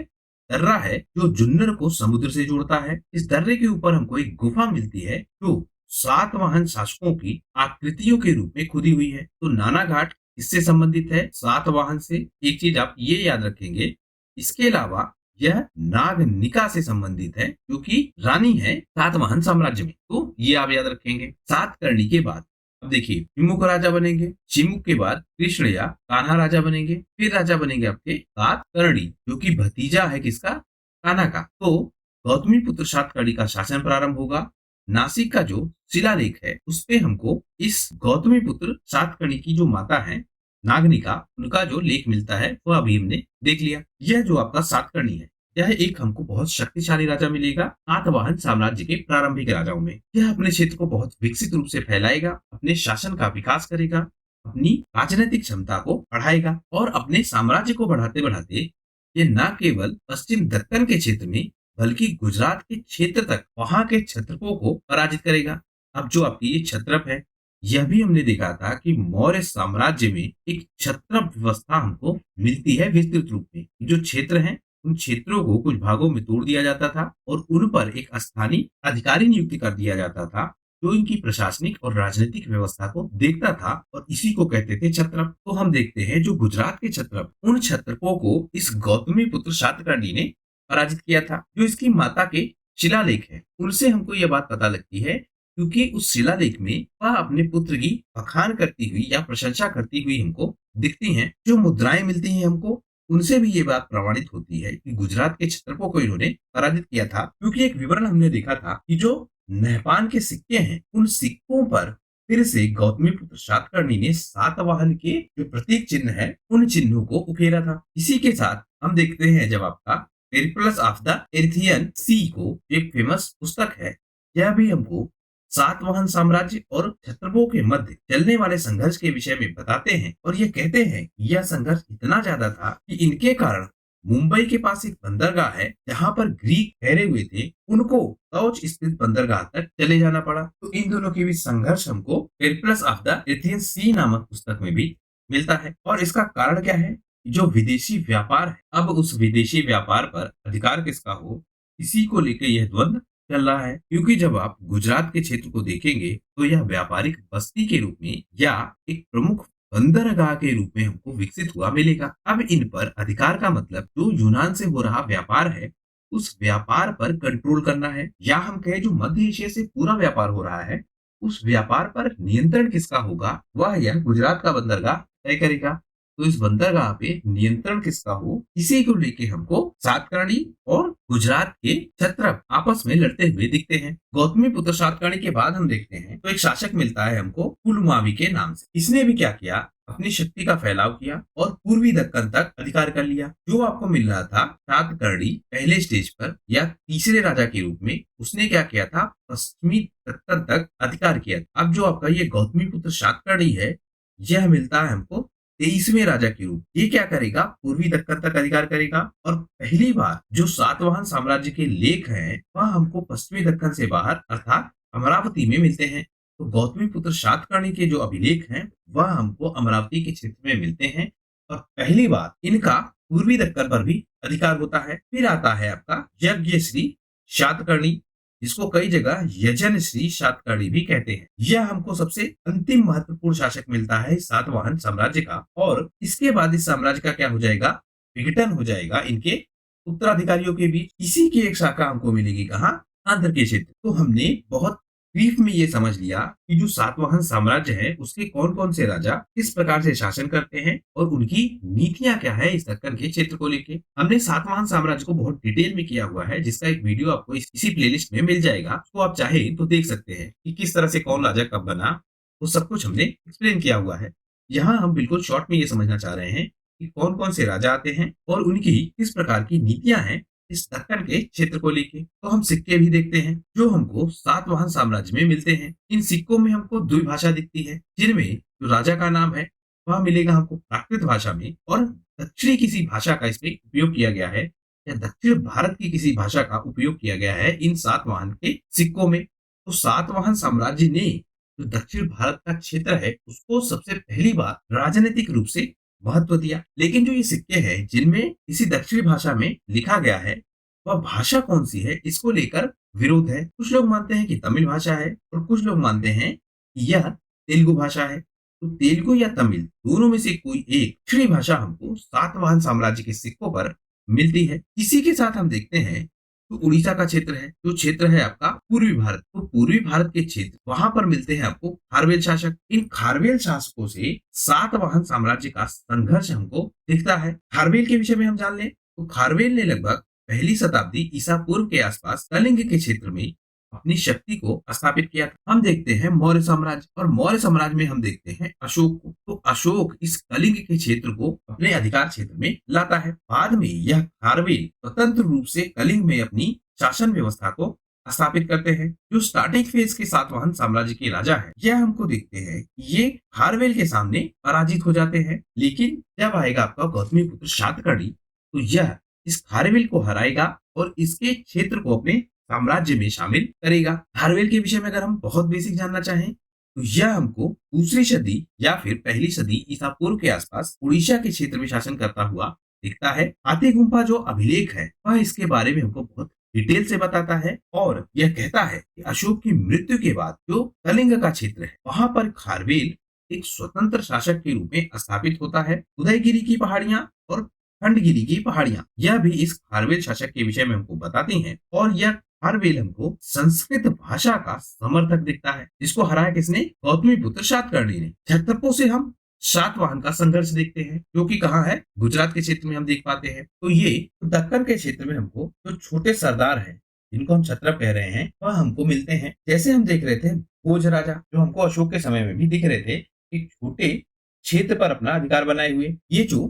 दर्रा है जो जुन्नर को समुद्र से जोड़ता है। इस दर्रे के ऊपर हमको एक गुफा मिलती है जो सातवाहन शासकों की आकृतियों के रूप में खुदी हुई है। तो नानाघाट इससे संबंधित है, सातवाहन से। एक चीज आप ये याद रखेंगे, इसके अलावा यह नागनिका से संबंधित है क्योंकि रानी है सातवाहन साम्राज्य में। तो ये आप याद रखेंगे। सातकर्णी के बाद अब देखिए शिमुक राजा बनेंगे, शिमुक के बाद कृष्ण या कान्हा राजा बनेंगे, फिर राजा बनेंगे आपके सातकर्णी जो कि भतीजा है किसका? कान्हा का। तो गौतमी पुत्र सातकर्णी का शासन प्रारंभ होगा। नासिक का जो शिलालेख है उसपे हमको इस गौतमी पुत्र सातकर्णी की जो माता है नागनिका, उनका जो लेख मिलता है वह अभी हमने देख लिया। यह जो आपका सातकर्णी है यह एक हमको बहुत शक्तिशाली राजा मिलेगा सातवाहन साम्राज्य के प्रारंभिक राजाओं में। यह अपने क्षेत्र को बहुत विकसित रूप से फैलाएगा, अपने शासन का विकास करेगा, अपनी राजनीतिक क्षमता को बढ़ाएगा और अपने साम्राज्य को बढ़ाते बढ़ाते ये न केवल पश्चिम दक्कन के क्षेत्र में बल्कि गुजरात के क्षेत्र तक वहां के क्षत्रपों को पराजित करेगा। अब जो आपकी ये क्षत्रप है, यह भी हमने देखा था कि मौर्य साम्राज्य में एक क्षत्रप व्यवस्था हमको मिलती है विस्तृत रूप में। जो क्षेत्र हैं, उन क्षेत्रों को कुछ भागों में तोड़ दिया जाता था और उन पर एक स्थानीय अधिकारी नियुक्त कर दिया जाता था, जो इनकी प्रशासनिक और राजनीतिक व्यवस्था को देखता था, और इसी को कहते थे क्षत्रप। तो हम देखते हैं जो गुजरात के क्षत्रप, उन क्षत्रपों को इस गौतमी पुत्र शातकर्णी ने पराजित किया था। जो इसकी माता के शिलालेख है, उनसे हमको यह बात पता लगती है, क्योंकि उस शिलालेख में वह अपने पुत्र की बखान करती हुई या प्रशंसा करती हुई हमको दिखती हैं। जो मुद्राएं मिलती हैं हमको, उनसे भी ये बात प्रमाणित होती है कि गुजरात के क्षत्रपों को इन्होंने पराजित किया था। क्योंकि एक विवरण हमने देखा था कि जो नहपान के सिक्के हैं, उन सिक्कों पर फिर से गौतमीपुत्र सातकर्णी ने सातवाहन के जो प्रतीक चिन्ह है, उन चिन्हों को उकेरा था। इसी के साथ हम देखते हैं जब आपका पेरिप्लस ऑफ द एरिथियन सी को, एक फेमस पुस्तक है, यह भी हमको सातवाहन साम्राज्य और क्षत्रपों के मध्य चलने वाले संघर्ष के विषय में बताते हैं। और ये कहते हैं कि यह संघर्ष इतना ज्यादा था कि इनके कारण मुंबई के पास एक बंदरगाह है, जहां पर ग्रीक ठहरे हुए थे, उनको कौच स्थित बंदरगाह तक चले जाना पड़ा। तो इन दोनों के बीच संघर्ष हमको पेरिप्लस ऑफ द एथियन सी नामक पुस्तक में भी मिलता है। और इसका कारण क्या है? जो विदेशी व्यापार है, अब उस विदेशी व्यापार पर अधिकार किसका हो, इसी को लेकर यह द्वंद चल रहा है। क्योंकि जब आप गुजरात के क्षेत्र को देखेंगे, तो यह व्यापारिक बस्ती के रूप में या एक प्रमुख बंदरगाह के रूप में हमको विकसित हुआ मिलेगा। अब इन पर अधिकार का मतलब जो यूनान से हो रहा व्यापार है, उस व्यापार पर कंट्रोल करना है, या हम कहें जो मध्य एशिया से पूरा व्यापार हो रहा है, उस व्यापार पर नियंत्रण किसका होगा, वह यह गुजरात का बंदरगाह तय करेगा। तो इस बंदरगाह पे नियंत्रण किसका हो, इसी को लेके हमको सातकर्णी और गुजरात के क्षत्रप आपस में लड़ते हुए दिखते हैं। गौतमी पुत्र सातकर्णी के बाद हम देखते हैं तो एक शासक मिलता है हमको पुलमावी के नाम से। इसने भी क्या किया, अपनी शक्ति का फैलाव किया और पूर्वी दक्कन तक अधिकार कर लिया। जो आपको मिल रहा था सातकर्णी पहले स्टेज पर या तीसरे राजा के रूप में, उसने क्या किया था, पश्चिमी दक्कन तक अधिकार किया। अब जो आपका ये गौतमी पुत्र सातकर्णी है, यह मिलता है हमको 23वें राजा के रूप। ये क्या करेगा, पूर्वी दक्कन तक अधिकार करेगा। और पहली बार जो सातवाहन साम्राज्य के लेख हैं, वह हमको पश्चिमी दक्कन से बाहर अर्थात अमरावती में मिलते हैं। तो गौतमी पुत्र सातकर्णी के जो अभिलेख हैं, वह हमको अमरावती के क्षेत्र में मिलते हैं। और पहली बार इनका पूर्वी दक्कन पर भी अधिकार होता है। फिर आता है आपका यज्ञ श्री सातकर्णी, जिसको कई जगह यजन श्री सातकर्णी भी कहते हैं। यह हमको सबसे अंतिम महत्वपूर्ण शासक मिलता है सातवाहन साम्राज्य का। और इसके बाद इस साम्राज्य का क्या हो जाएगा, विघटन हो जाएगा इनके उत्तराधिकारियों के बीच। इसी की एक शाखा हमको मिलेगी कहाँ, आंध्र के क्षेत्र। तो हमने बहुत ब्रीफ में ये समझ लिया कि जो सातवाहन साम्राज्य है, उसके कौन कौन से राजा किस प्रकार से शासन करते हैं और उनकी नीतियां क्या है इस दक्कन के क्षेत्र को लेके। हमने सातवाहन साम्राज्य को बहुत डिटेल में किया हुआ है, जिसका एक वीडियो आपको इसी प्लेलिस्ट में मिल जाएगा। तो आप चाहे तो देख सकते हैं कि किस तरह से कौन राजा कब बना, वो सब कुछ हमने एक्सप्लेन किया हुआ है। यहाँ हम बिल्कुल शॉर्ट में ये समझना चाह रहे हैं कि कौन कौन से राजा आते हैं और उनकी किस प्रकार की नीतियां हैं इस दक्कन के क्षेत्र को लेके। तो हम सिक्के भी देखते हैं जो हमको सातवाहन साम्राज्य में मिलते हैं। इन सिक्कों में हमको द्विभाषा दिखती है, जिनमें जो राजा का नाम है वह मिलेगा हमको प्राकृत भाषा में, और दक्षिणी किसी भाषा का इसमें उपयोग किया गया है, या दक्षिण भारत की किसी भाषा का उपयोग किया गया है इन सातवाहन के सिक्कों में। तो सातवाहन साम्राज्य ने जो दक्षिण भारत का क्षेत्र है, उसको सबसे पहली बार राजनीतिक रूप से महत्व दिया। लेकिन जो ये सिक्के हैं जिनमें किसी दक्षिणी भाषा में लिखा गया है, वह भाषा कौन सी है, इसको लेकर विरोध है। कुछ लोग मानते हैं कि तमिल भाषा है और कुछ लोग मानते हैं कि यह तेलुगु भाषा है। तो तेलुगु या तमिल दोनों में से कोई एक दक्षिणी भाषा हमको सातवाहन साम्राज्य के सिक्कों पर मिलती है। इसी के साथ हम देखते हैं तो उड़ीसा का क्षेत्र है, जो क्षेत्र है आपका पूर्वी भारत। तो पूर्वी भारत के क्षेत्र, वहां पर मिलते हैं आपको खारवेल शासक। इन खारवेल शासकों से सातवाहन साम्राज्य का संघर्ष हमको दिखता है। खारवेल के विषय में हम जान लें तो खारवेल ने लगभग पहली शताब्दी ईसा पूर्व के आसपास कलिंग के क्षेत्र में अपनी शक्ति को स्थापित किया था। हम देखते हैं मौर्य साम्राज्य, और मौर्य साम्राज्य में हम देखते हैं अशोक को। तो अशोक इस कलिंग के क्षेत्र को अपने अधिकार क्षेत्र में लाता है। बाद में यह खारवेल स्वतंत्र रूप से कलिंग में अपनी शासन व्यवस्था को स्थापित करते हैं। जो स्टार्टिंग फेज के सातवाहन साम्राज्य के राजा है, यह हमको देखते हैं ये खारवेल के सामने पराजित हो जाते हैं। लेकिन जब आएगा आपका गौतमी पुत्र सातकर्णी, तो यह इस खारवेल को हराएगा और इसके क्षेत्र को अपने साम्राज्य में शामिल करेगा। खारवेल के विषय में अगर हम बहुत बेसिक जानना चाहें तो यह हमको दूसरी सदी या फिर पहली सदी ईसा पूर्व के आसपास उड़ीसा के क्षेत्र में शासन करता हुआ दिखता है। हाथी गुम्फा जो अभिलेख है वह इसके बारे में हमको बहुत डिटेल से बताता है और यह कहता है कि अशोक की मृत्यु के बाद जो कलिंग का क्षेत्र है वहां पर खारवेल एक स्वतंत्र शासक के रूप में स्थापित होता है। उदयगिरी की पहाड़ियां और खंडगिरी की पहाड़ियां यह भी इस खारवेल शासक के विषय में हमको बताती हैं और यह खारवेल हमको संस्कृत भाषा का समर्थक दिखता है, जिसको हराया किसने? गौतमीपुत्र सातकर्णी ने। क्षत्रपों से हम सातवाहन का संघर्ष देखते हैं जो कि कहाँ है? गुजरात के क्षेत्र में हम देख पाते हैं। तो ये दक्कन के क्षेत्र में हमको जो छोटे सरदार हैं जिनको हम क्षत्रप कह रहे हैं वह हमको मिलते हैं। जैसे हम देख रहे थे भोज राजा जो हमको अशोक के समय में भी दिख रहे थे कि छोटे क्षेत्र पर अपना अधिकार बनाए हुए। ये जो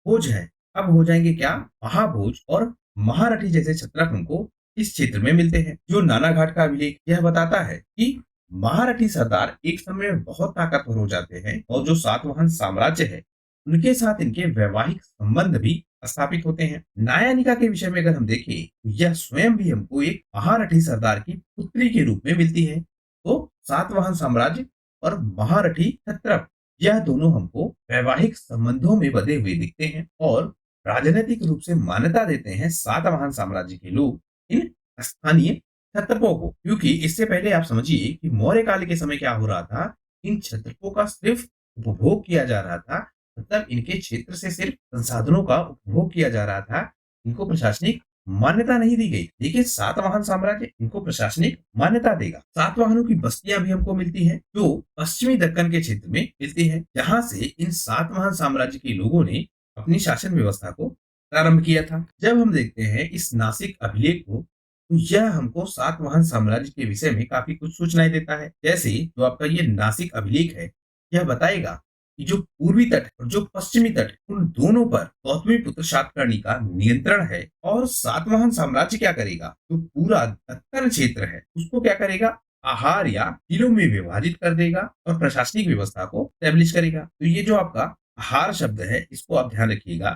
भोज है अब हो जाएंगे क्या? महाभोज और महारथी जैसे क्षत्रप हमको इस क्षेत्र में मिलते हैं। जो नानाघाट का अभिलेख यह बताता है कि महारथी सरदार एक समय में बहुत ताकतवर हो जाते हैं और जो सातवाहन साम्राज्य है उनके साथ इनके वैवाहिक संबंध भी स्थापित होते हैं। नायानिका के विषय में अगर हम देखें तो यह स्वयं भी हमको एक महारथी सरदार की पुत्री के रूप में मिलती है। तो सातवाहन साम्राज्य और महारथी क्षत्रप यह दोनों हमको वैवाहिक संबंधों में बंधे हुए दिखते हैं और राजनीतिक रूप से मान्यता देते हैं सातवाहन साम्राज्य के लोग इन स्थानीय क्षत्रपों को। क्योंकि इससे पहले आप समझिए कि मौर्य काल के समय क्या हो रहा था, इन क्षत्रपों का सिर्फ उपभोग किया जा रहा था, मतलब इनके क्षेत्र से सिर्फ संसाधनों का उपभोग किया जा रहा था, इनको प्रशासनिक मान्यता नहीं दी गई। लेकिन सातवाहन साम्राज्य इनको प्रशासनिक मान्यता देगा। सातवाहनों की बस्तियां भी हमको मिलती हैं जो पश्चिमी दक्कन के क्षेत्र में मिलती हैं, जहां से इन सातवाहन साम्राज्य के लोगों ने अपनी शासन व्यवस्था को प्रारंभ किया था। जब हम देखते हैं इस नासिक अभिलेख को तो यह हमको सातवाहन साम्राज्य के विषय में काफी कुछ सूचनाएं देता है। जैसे जो आपका ये नासिक अभिलेख है यह बताएगा कि जो पूर्वी तट और जो पश्चिमी तट उन दोनों पर गौतमीपुत्र सातकर्णी का नियंत्रण है और सातवाहन साम्राज्य क्या करेगा, जो पूरा दक्कन क्षेत्र है उसको क्या करेगा? आहार या जिलों में विभाजित कर देगा और प्रशासनिक व्यवस्था को स्टैब्लिश करेगा। तो ये जो आपका आहार शब्द है इसको आप ध्यान रखिएगा,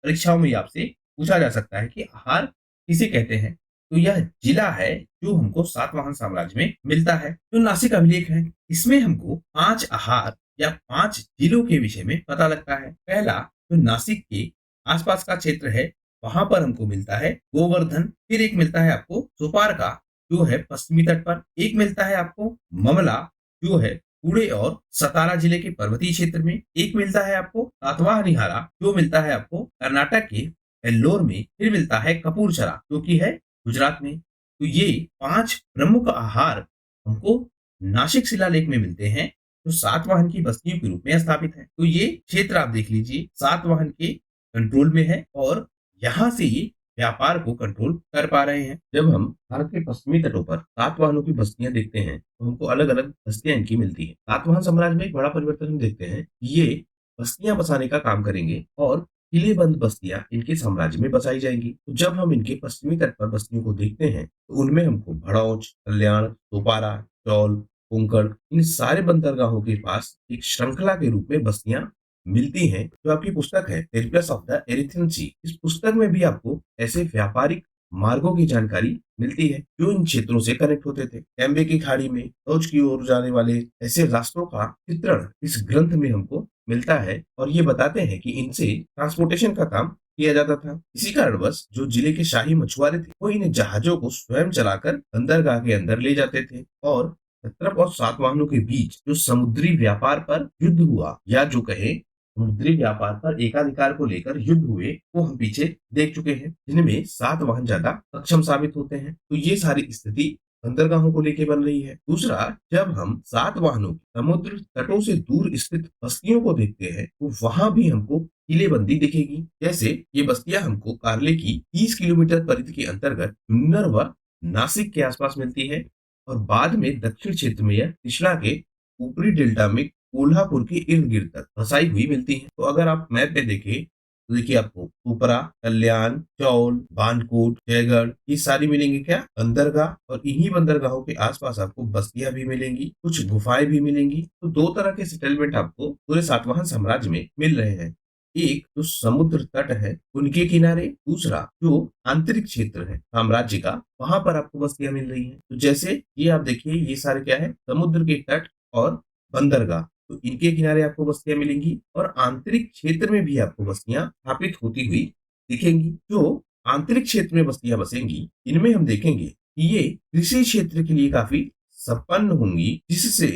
परीक्षाओं में आपसे पूछा जा सकता है कि आहार किसे कहते हैं। तो यह जिला है जो हमको सातवाहन साम्राज्य में मिलता है। जो नासिक अभिलेख है इसमें हमको 5 आहार या 5 जिलों के विषय में पता लगता है। पहला जो नासिक के आसपास का क्षेत्र है वहां पर हमको मिलता है गोवर्धन, फिर एक मिलता है आपको सोपारका जो है पश्चिमी तट पर, एक मिलता है आपको ममला जो है पुणे और सतारा जिले के पर्वतीय क्षेत्र में, एक मिलता है आपको सातवाहनिहारा जो मिलता है आपको कर्नाटक के एल्लोर में, फिर मिलता है कपूरछरा जो कि है गुजरात में। तो ये 5 प्रमुख आहार हमको नासिक शिलालेख में मिलते हैं जो सातवाहन की बस्तियों के रूप में स्थापित है। तो ये क्षेत्र आप देख लीजिए सातवाहन के कंट्रोल में है और यहाँ से ये व्यापार को कंट्रोल कर पा रहे हैं। जब हम भारत के पश्चिमी तटों पर सातवाहनों की बस्तियां देखते हैं तो हमको अलग अलग बस्तियां इनकी मिलती है। सातवाहन साम्राज्य में एक बड़ा परिवर्तन हम देखते हैं, ये बस्तियां बसाने का काम करेंगे और किलेबंद बस्तियां इनके साम्राज्य में बसाई जाएंगी। तो जब हम इनके पश्चिमी तट पर बस्तियों को देखते हैं तो उनमें हमको भड़ौच, कल्याण, सोपारा, चौल, कोंकण इन सारे बंदरगाहों के पास एक श्रृंखला के रूप में बस्तियां मिलती हैं। जो आपकी पुस्तक है पेरिप्लस ऑफ द एरिथ्रियन सी, इस पुस्तक में भी आपको ऐसे व्यापारिक मार्गों की जानकारी मिलती है जो इन क्षेत्रों से कनेक्ट होते थे। कैम्बे की खाड़ी में सोच की ओर जाने वाले ऐसे रास्तों का चित्रण इस ग्रंथ में हमको मिलता है और ये बताते हैं कि इनसे ट्रांसपोर्टेशन का काम किया जाता था। इसी कारणवश जो जिले के शाही मछुआरे थे वो इन जहाजों को स्वयं चलाकर बंदरगाह के अंदर ले जाते थे और क्षत्रप और सातवाहनों के बीच जो समुद्री व्यापार पर युद्ध हुआ या जो कहे समुद्री व्यापार पर एकाधिकार को लेकर युद्ध हुए वो हम पीछे देख चुके हैं, जिनमें सातवाहन ज्यादा सक्षम साबित होते हैं। तो ये सारी स्थिति बंदरगाहों को लेकर बन रही है। दूसरा, जब हम सातवाहनों की समुद्र तटों से दूर स्थित बस्तियों को देखते हैं तो वहां भी हमको किलेबंदी दिखेगी। जैसे ये बस्तियां हमको कार्ले की 30 किलोमीटर परिधि के अंतर्गत जुन्नर व नासिक के आसपास मिलती है और बाद में दक्षिण क्षेत्र में यह कृष्णा के ऊपरी डेल्टा में कोल्हापुर के इर्द गिर्द तक बसाई हुई मिलती है। तो अगर आप मैप में देखें तो देखिए आपको उपरा, कल्याण, चौल, बानकोट, जयगढ़ ये सारी मिलेंगी क्या? बंदरगाह, और इन्हीं बंदरगाहों के आसपास आपको बस्तियां भी मिलेंगी, कुछ गुफाएं भी मिलेंगी। तो 2 तरह के सेटलमेंट आपको पूरे सातवाहन साम्राज्य में मिल रहे हैं। एक जो समुद्र तट है उनके किनारे, दूसरा जो आंतरिक क्षेत्र है साम्राज्य का, वहां पर आपको बस्तियां मिल रही हैं। तो जैसे ये आप देखिए, ये सारे क्या है, समुद्र के तट और बंदरगाह, तो इनके किनारे आपको बस्तियां मिलेंगी और आंतरिक क्षेत्र में भी आपको बस्तियां स्थापित होती हुई दिखेंगी। जो आंतरिक क्षेत्र में बस्तियां बसेंगी, इनमें हम देखेंगे कि ये कृषि क्षेत्र के लिए काफी संपन्न होंगी, जिससे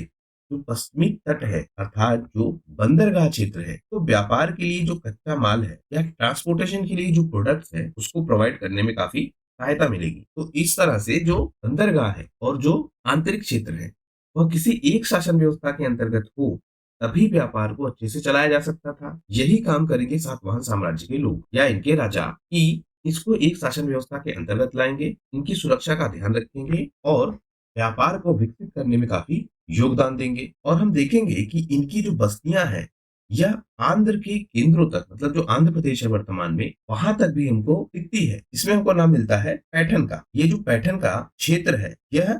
जो पश्चिमी तट है अर्थात जो बंदरगाह क्षेत्र है, तो व्यापार के लिए जो कच्चा माल है या ट्रांसपोर्टेशन के लिए जो प्रोडक्ट्स है उसको प्रोवाइड करने में काफी सहायता मिलेगी। तो इस तरह से जो बंदरगाह है और जो आंतरिक क्षेत्र है वह किसी एक शासन व्यवस्था के अंतर्गत हो, तभी व्यापार को अच्छे से चलाया जा सकता था। यही काम करेंगे सातवाहन साम्राज्य के लोग या इनके राजा, कि इसको एक शासन व्यवस्था के अंतर्गत लाएंगे, इनकी सुरक्षा का ध्यान रखेंगे और व्यापार को विकसित करने में काफी योगदान देंगे। और हम देखेंगे कि इनकी जो बस्तियां हैं यह आंध्र के केंद्रों तक, मतलब जो आंध्र प्रदेश है वर्तमान में, वहां तक भी हमको दिखती है। इसमें हमको नाम मिलता है पैठन का। ये जो पैठन का क्षेत्र है यह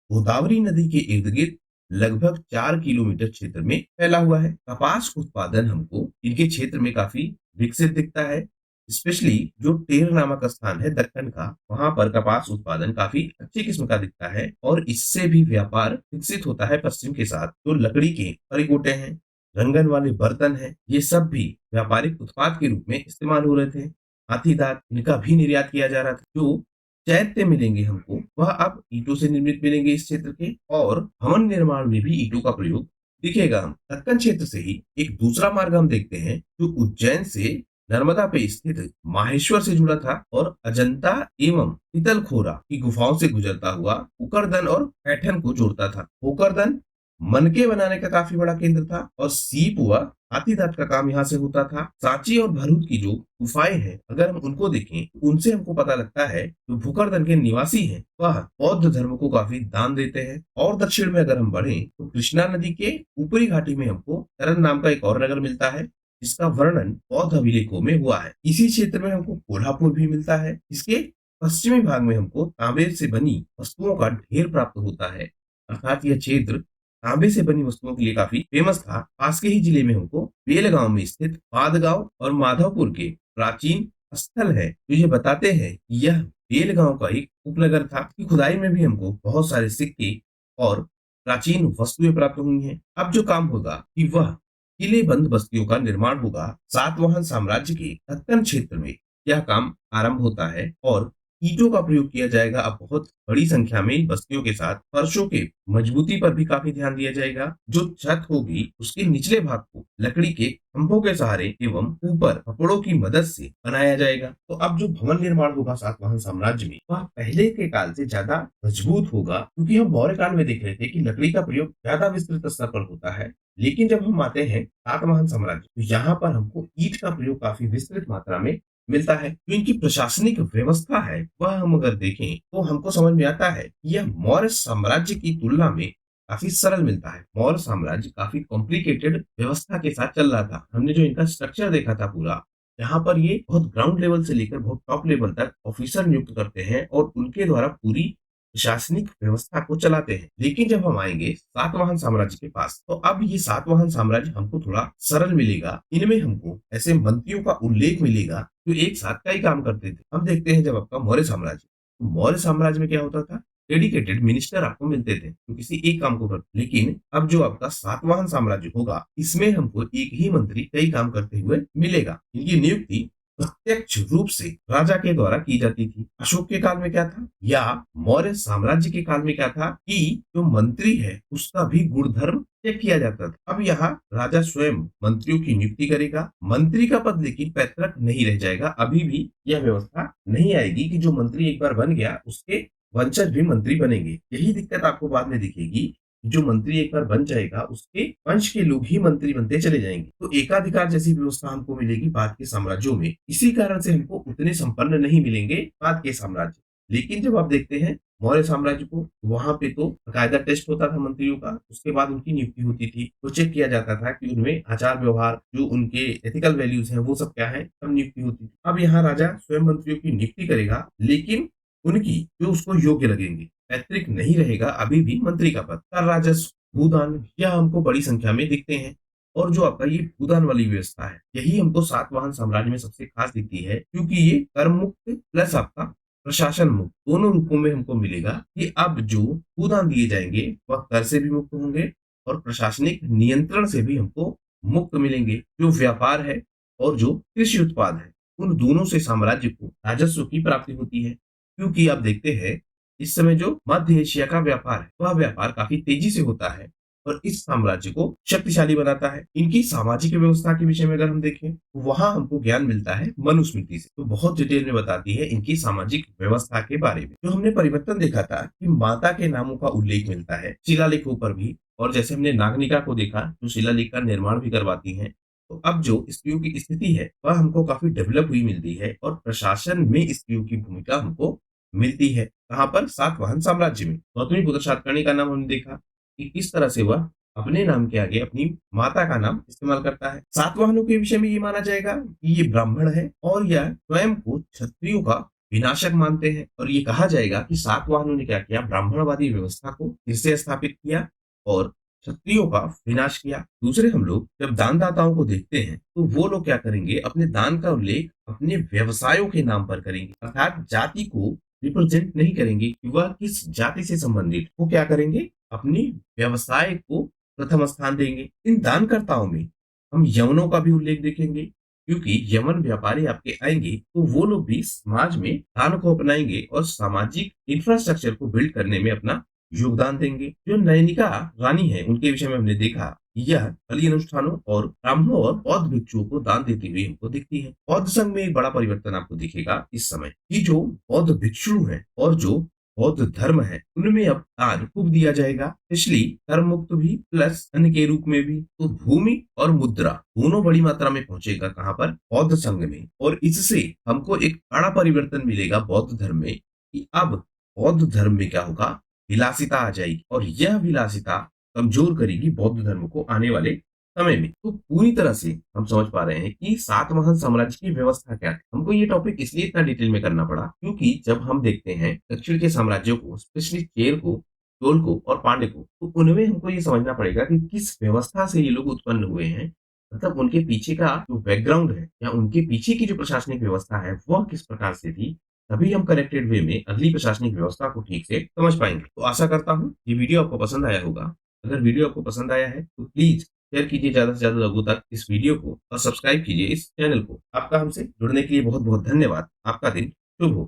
गोदावरी नदी के इर्द गिर्द लगभग 4 किलोमीटर क्षेत्र में फैला हुआ है। कपास उत्पादन हमको इनके क्षेत्र में काफी विकसित दिखता है। स्पेशली जो टेर नामक स्थान है दक्कन का, वहां पर कपास उत्पादन काफी अच्छी किस्म का दिखता है और इससे भी व्यापार विकसित होता है पश्चिम के साथ। जो लकड़ी के परिकोटे हैं, रंगन वाले बर्तन हैं, ये सब भी व्यापारिक उत्पाद के रूप में इस्तेमाल हो रहे थे। हाथी दांत, इनका भी निर्यात किया जा रहा था। जो चैत्य मिलेंगे हमको वह अब ईंटों से निर्मित मिलेंगे इस क्षेत्र के, और भवन निर्माण में भी ईंटों का प्रयोग दिखेगा। हम दक्कन क्षेत्र से ही एक दूसरा मार्ग हम देखते हैं जो उज्जैन से नर्मदा पे स्थित माहेश्वर से जुड़ा था और अजंता एवं पितलखोरा की गुफाओं से गुजरता हुआ उकरदन और पैठन को जोड़ता था। उकरदन मनके बनाने का काफी बड़ा केंद्र था और सीप व हाथीदांत का काम यहाँ से होता था। सांची और भरूच की जो गुफाएं हैं, अगर हम उनको देखें तो उनसे हमको पता लगता है जो भूकरदन के निवासी हैं वह बौद्ध धर्म को काफी दान देते हैं। और दक्षिण में अगर हम बढ़े तो कृष्णा नदी के ऊपरी घाटी में हमको तरन नाम का एक और नगर मिलता है, जिसका वर्णन बौद्ध अभिलेखों में हुआ है। इसी क्षेत्र में हमको कोल्हापुर भी मिलता है। इसके पश्चिमी भाग में हमको तांबे से बनी वस्तुओं का ढेर प्राप्त होता है, अर्थात यह क्षेत्र तांबे से बनी वस्तुओं के लिए काफी फेमस था। पास के ही जिले में हमको बेलगांव में स्थित बादगांव और माधवपुर के प्राचीन स्थल है, जो ये बताते हैं कि यह बेलगांव का एक उपनगर था। की खुदाई में भी हमको बहुत सारे सिक्के और प्राचीन वस्तुएं प्राप्त हुई हैं। अब जो काम होगा कि वह किलेबंद बस्तियों का निर्माण होगा। सातवाहन साम्राज्य के दक्कन क्षेत्र में यह काम आरंभ होता है और ईंटों का प्रयोग किया जाएगा। अब बहुत बड़ी संख्या में इन बस्तियों के साथ फर्शों के मजबूती पर भी काफी ध्यान दिया जाएगा। जो छत होगी उसके निचले भाग को लकड़ी के खंभों के सहारे एवं ऊपर कपड़ों की मदद से बनाया जाएगा। तो अब जो भवन निर्माण होगा सातवाहन साम्राज्य में वह पहले के काल से ज्यादा मजबूत होगा, क्योंकि हम मौर्य काल में देख रहे थे कि लकड़ी का प्रयोग ज्यादा विस्तृत स्तर पर होता है। लेकिन जब हम आते हैं सातवाहन साम्राज्य, तो यहाँ पर हमको ईंट का प्रयोग काफी विस्तृत मात्रा में मिलता है। जो इनकी प्रशासनिक व्यवस्था है वह हम अगर देखें तो हमको समझ में आता है कि यह मौर्य साम्राज्य की तुलना में काफी सरल मिलता है। मौर्य साम्राज्य काफी कॉम्प्लिकेटेड व्यवस्था के साथ चल रहा था। हमने जो इनका स्ट्रक्चर देखा था पूरा, यहाँ पर ये बहुत ग्राउंड लेवल से लेकर बहुत टॉप लेवल तक ऑफिसर नियुक्त करते हैं और उनके द्वारा पूरी प्रशासनिक व्यवस्था को चलाते हैं। लेकिन जब हम आएंगे सातवाहन साम्राज्य के पास, तो अब ये सातवाहन साम्राज्य हमको थोड़ा सरल मिलेगा। इनमें हमको ऐसे मंत्रियों का उल्लेख मिलेगा जो एक साथ कई काम करते थे। हम देखते हैं जब आपका मौर्य साम्राज्य, तो मौर्य साम्राज्य में क्या होता था, डेडिकेटेड मिनिस्टर आपको मिलते थे जो किसी एक काम को करते। लेकिन अब जो आपका सातवाहन साम्राज्य होगा, इसमें हमको एक ही मंत्री कई काम करते हुए मिलेगा। इनकी नियुक्ति प्रत्यक्ष रूप से राजा के द्वारा की जाती थी। अशोक के काल में क्या था या मौर्य साम्राज्य के काल में क्या था कि जो मंत्री है उसका भी गुणधर्म चेक किया जाता था। अब यहाँ राजा स्वयं मंत्रियों की नियुक्ति करेगा। मंत्री का पद लेकिन पैतृक नहीं रह जाएगा। अभी भी यह व्यवस्था नहीं आएगी कि जो मंत्री एक बार बन गया उसके वंशज भी मंत्री बनेंगे। यही दिक्कत आपको बाद में दिखेगी। जो मंत्री एक बार बन जाएगा उसके वंश के लोग ही मंत्री बनते चले जाएंगे। तो एकाधिकार जैसी व्यवस्था हमको मिलेगी बाद के साम्राज्यों में। इसी कारण से हमको उतने संपन्न नहीं मिलेंगे बाद के साम्राज्य। लेकिन जब आप देखते हैं मौर्य साम्राज्य को, वहां पे तो कायदा टेस्ट होता था मंत्रियों का, उसके बाद उनकी नियुक्ति होती थी। तो चेक किया जाता था कि उनमें आचार व्यवहार, जो उनके एथिकल वैल्यूज हैं वो सब क्या है, तब नियुक्ति होती थी। अब यहाँ राजा स्वयं मंत्रियों की नियुक्ति करेगा, लेकिन उनकी जो उसको योग्य लगेंगे। पैतृक नहीं रहेगा अभी भी मंत्री का पद। कर राजस्व, भूदान, यह हमको बड़ी संख्या में दिखते हैं और जो आपका ये भूदान वाली व्यवस्था है, यही हमको सातवाहन साम्राज्य में सबसे खास दिखती है, क्योंकि ये कर मुक्त प्लस आपका प्रशासन मुक्त दोनों रूपों में हमको मिलेगा कि अब जो भूदान दिए जाएंगे वह कर से भी मुक्त होंगे और प्रशासनिक नियंत्रण से भी हमको मुक्त मिलेंगे। जो व्यापार है और जो कृषि उत्पाद है, उन दोनों से साम्राज्य को राजस्व की प्राप्ति होती है, क्योंकि आप देखते हैं इस समय जो मध्य एशिया का व्यापार है वह व्यापार काफी तेजी से होता है और इस साम्राज्य को शक्तिशाली बनाता है। इनकी सामाजिक व्यवस्था के विषय में अगर हम देखें तो वहां हमको ज्ञान मिलता है मनुस्मृति से, तो बहुत डिटेल में बताती है इनकी सामाजिक व्यवस्था के बारे में। जो हमने परिवर्तन देखा था कि माता के नामों का उल्लेख मिलता है शिलालेखों पर भी, और जैसे हमने नागनिका को देखा जो शिलालेख का निर्माण भी करवाती है, तो अब जो स्त्रियों की स्थिति है वह हमको काफी डेवलप हुई मिलती है और प्रशासन में स्त्रियों की भूमिका हमको मिलती है। कहाँ पर? सातवाहन साम्राज्य में। गौतमीपुत्र सातकर्णी का नाम हमने देखा कि किस तरह से वह अपने नाम के आगे अपनी माता का नाम इस्तेमाल करता है। सातवाहनों के विषय में ये माना जाएगा कि ये ब्राह्मण है और यह स्वयं को क्षत्रियों का विनाशक मानते हैं, और ये कहा जाएगा कि सातवाहनों ने क्या किया, ब्राह्मणवादी व्यवस्था को फिर से स्थापित किया और क्षत्रियों का विनाश किया। दूसरे हम लोग जब दानदाताओं को देखते हैं तो वो लोग क्या करेंगे, अपने दान का उल्लेख अपने व्यवसायों के नाम पर करेंगे, अर्थात जाति को रिप्रेजेंट नहीं करेंगे कि वह किस जाति से संबंधित, वो क्या करेंगे, अपनी व्यवसाय को प्रथम स्थान देंगे। इन दानकर्ताओं में हम यवनों का भी उल्लेख देखेंगे, क्योंकि यवन व्यापारी आपके आएंगे तो वो लोग भी समाज में दान को अपनाएंगे और सामाजिक इंफ्रास्ट्रक्चर को बिल्ड करने में अपना योगदान देंगे। जो नयनिका रानी है उनके विषय में हमने देखा, यह बलि अनुष्ठानों और ब्राह्मणों और बौद्ध भिक्षुओं को दान देती हुई हमको दिखती है। बौद्ध संघ में एक बड़ा परिवर्तन आपको दिखेगा इस समय कि जो बौद्ध भिक्षु हैं और जो बौद्ध धर्म है उनमें अब दान खूब दिया जाएगा, इसलिए कर मुक्त भी प्लस धन के रूप में भी। तो भूमि और मुद्रा दोनों बड़ी मात्रा में पहुंचेगा कहाँ पर? बौद्ध संघ में। और इससे हमको एक बड़ा परिवर्तन मिलेगा बौद्ध धर्म में कि अब बौद्ध धर्म में क्या होगा, विलासिता आ जाएगी और यह विलासिता कमजोर करेगी बौद्ध धर्म को आने वाले समय में। तो पूरी तरह से हम समझ पा रहे हैं कि सातवाहन साम्राज्य की व्यवस्था क्या है। हमको ये टॉपिक इसलिए इतना डिटेल में करना पड़ा क्योंकि जब हम देखते हैं दक्षिण के साम्राज्यों को, स्पेशली चेर को, चोल को और पांड्य को, तो उनमें हमको ये समझना पड़ेगा कि किस व्यवस्था से ये लोग उत्पन्न हुए हैं, मतलब उनके पीछे का जो बैकग्राउंड है या उनके पीछे की जो प्रशासनिक व्यवस्था है वह किस प्रकार से थी, तभी हम कनेक्टेड वे में अगली प्रशासनिक व्यवस्था को ठीक से समझ पाएंगे। तो आशा करता हूँ ये वीडियो आपको पसंद आया होगा। अगर वीडियो आपको पसंद आया है तो प्लीज शेयर कीजिए ज्यादा से ज्यादा लोगों तक इस वीडियो को और सब्सक्राइब कीजिए इस चैनल को। आपका हमसे जुड़ने के लिए बहुत बहुत धन्यवाद। आपका दिन शुभ हो।